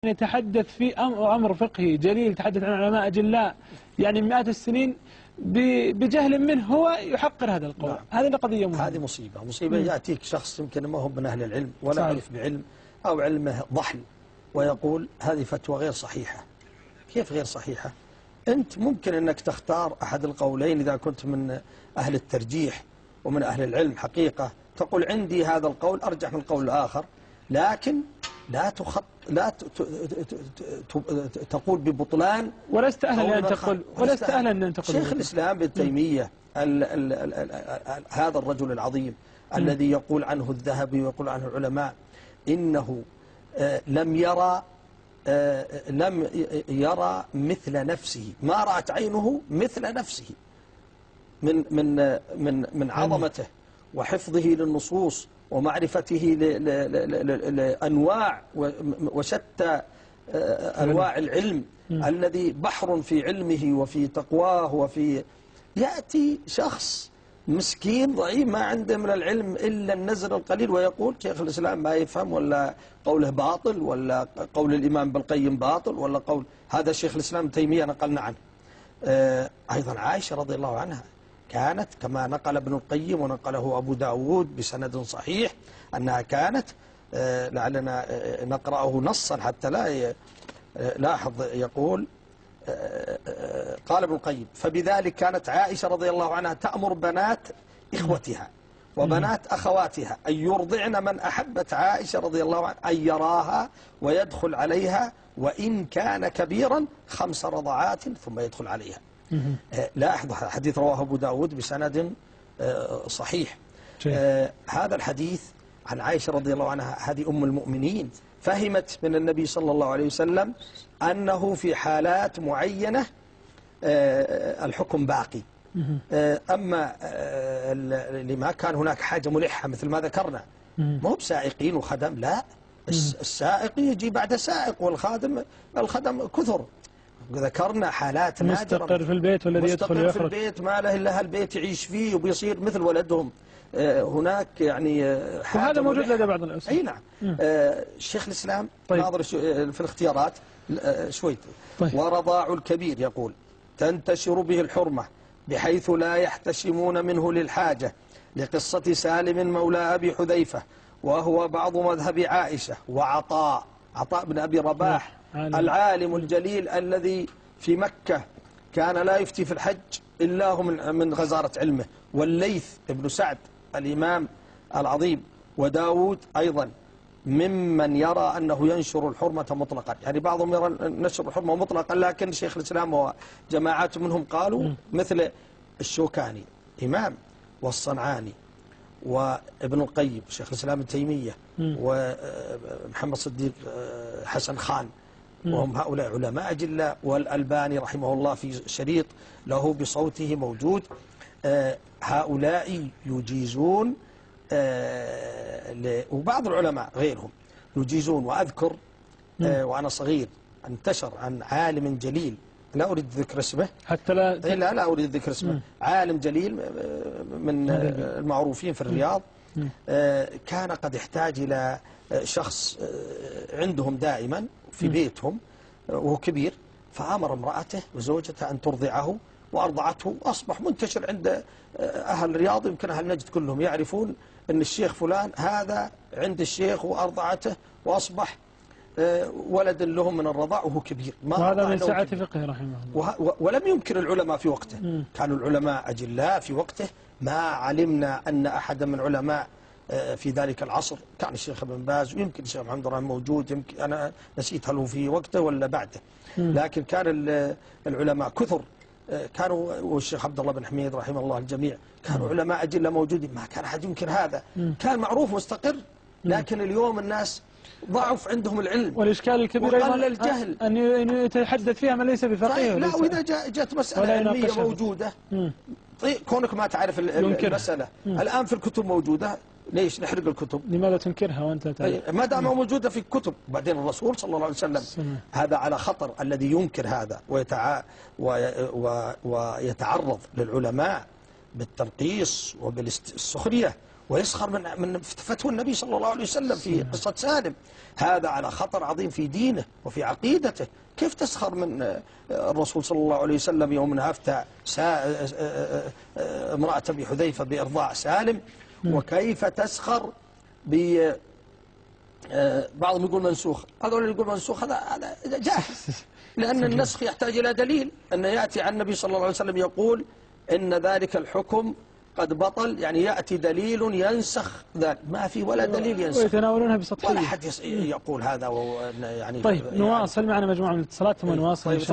يتحدث في أمر فقهي جليل، يتحدث عن علماء أجلاء يعني مئات السنين بجهل منه هو يحقر هذا القول. نعم. هذه قضية مهمة. هذه مصيبة يأتيك شخص يمكن ما هو من أهل العلم ولا صحيح. يعرف بعلم أو علمه ضحل ويقول هذه فتوى غير صحيحة. كيف غير صحيحة؟ أنت ممكن أنك تختار أحد القولين إذا كنت من أهل الترجيح ومن أهل العلم حقيقة، تقول عندي هذا القول أرجح من القول الآخر، لكن لا تقول ببطلان. ولست أهلا أن تقول، ولست أهلا أن تقول. شيخ الإسلام ابن تيمية هذا الرجل العظيم الذي يقول عنه الذهبي ويقول عنه العلماء إنه لم يرى مثل نفسه، ما رأت عينه مثل نفسه من عظمته وحفظه للنصوص ومعرفته لأنواع وشتى أنواع العلم الذي بحر في علمه وفي تقواه يأتي شخص مسكين ضعيف ما عنده من العلم إلا النزل القليل ويقول شيخ الإسلام ما يفهم، ولا قوله باطل، ولا قول الإمام ابن القيم باطل، ولا قول هذا شيخ الإسلام ابن تيمية نقلنا عنه. أيضا عائشة رضي الله عنها كانت كما نقل ابن القيم ونقله أبو داود بسند صحيح أنها كانت، لعلنا نقرأه نصا حتى لا لاحظ، يقول قال ابن القيم فبذلك كانت عائشة رضي الله عنها تأمر بنات إخوتها وبنات أخواتها أن يرضعن من أحبت عائشة رضي الله عنها أن يراها ويدخل عليها وإن كان كبيرا 5 رضعات ثم يدخل عليها. لاحظ حديث رواه أبو داود بسند صحيح. هذا الحديث عن عائشة رضي الله عنها، هذه أم المؤمنين، فهمت من النبي صلى الله عليه وسلم أنه في حالات معينة الحكم باقي. أما لما كان هناك حاجة ملحة مثل ما ذكرنا، مو بسائقين وخدم، لا، السائق يجي بعد سائق والخدم كثر. ذكرنا حالات نادرة، مستقر في البيت والذي يدخل ويخرج، مستقر في البيت ما له إلا البيت يعيش فيه وبيصير مثل ولدهم. هناك يعني وهذا موجود لدى بعض الأسر. أي نعم. الشيخ الإسلام ناظر في الاختيارات شوي. ورضاع الكبير يقول تنتشر به الحرمة بحيث لا يحتشمون منه للحاجة، لقصة سالم مولى أبي حذيفة وهو بعض مذهب عائشة وعطاء بن أبي رباح العالم الجليل الذي في مكة كان لا يفتي في الحج إلا هو من غزارة علمه، والليث بن سعد الإمام العظيم، وداود أيضا ممن يرى أنه ينشر الحرمة مطلقا. يعني بعضهم يرى نشر الحرمة مطلقا، لكن شيخ الإسلام وجماعات منهم قالوا مثل الشوكاني إمام والصنعاني وابن القيم شيخ الإسلام ابن تيمية ومحمد صديق حسن خان، وهم هؤلاء علماء أجلاء، والألباني رحمه الله في شريط له بصوته موجود. هؤلاء يجيزون، وبعض العلماء غيرهم يجيزون. وأذكر وأنا صغير انتشر عن عالم جليل، لا أريد ذكر اسمه حتى لا أريد ذكر اسمه، عالم جليل من المعروفين في الرياض، كان قد احتاج إلى شخص عندهم دائما في بيتهم وهو كبير، فأمر امرأته وزوجته أن ترضعه وأرضعته، وأصبح منتشر عند أهل الرياض، يمكن أهل نجد كلهم يعرفون أن الشيخ فلان هذا عند الشيخ وأرضعته، وأصبح ولد لهم من الرضاع وهو كبير. وهذا من سعة فقه رحمه الله. ولم ينكر العلماء في وقته، كانوا العلماء أجلاء في وقته، ما علمنا أن أحدا من علماء في ذلك العصر، كان الشيخ ابن باز ويمكن الشيخ محمد الرحمن موجود، يمكن أنا نسيت هل هو في وقته ولا بعده، لكن كان العلماء كثر، كانوا والشيخ عبد الله بن حميد رحمه الله الجميع كانوا علماء أجلاء موجودين، ما كان أحد ينكر هذا، كان معروف مستقر. لكن اليوم الناس ضعف عندهم العلم، والإشكال الكبير وقل الجهل أن يتحدث فيها من ليس بفقيه. طيب لا، وإذا جاءت مسألة علمية موجودة، طيب كونك ما تعرف المسألة الآن في الكتب موجودة، ليش نحرق الكتب؟ لماذا تنكرها وأنت تعرف؟ ما دام موجودة في الكتب. وبعدين الرسول صلى الله عليه وسلم هذا على خطر، الذي ينكر هذا ويتعرض للعلماء بالترقيص وبالسخرية ويسخر من فتوى النبي صلى الله عليه وسلم في قصة سالم. هذا على خطر عظيم في دينه وفي عقيدته. كيف تسخر من الرسول صلى الله عليه وسلم يوم أفتى امرأة أبي حذيفة بإرضاع سالم؟ وكيف تسخر ب بعضهم يقول منسوخ، هذول يقول منسوخ، هذا جاهل، لأن النسخ يحتاج إلى دليل، أن يأتي عن النبي صلى الله عليه وسلم يقول إن ذلك الحكم قد بطل، يعني يأتي دليل ينسخ ذلك، ما في ولا دليل ينسخ، ويتناولونها بسطحية، ولا أحد يقول هذا يعني. طيب نواصل معنا مجموعة من الاتصالات ثم نواصل.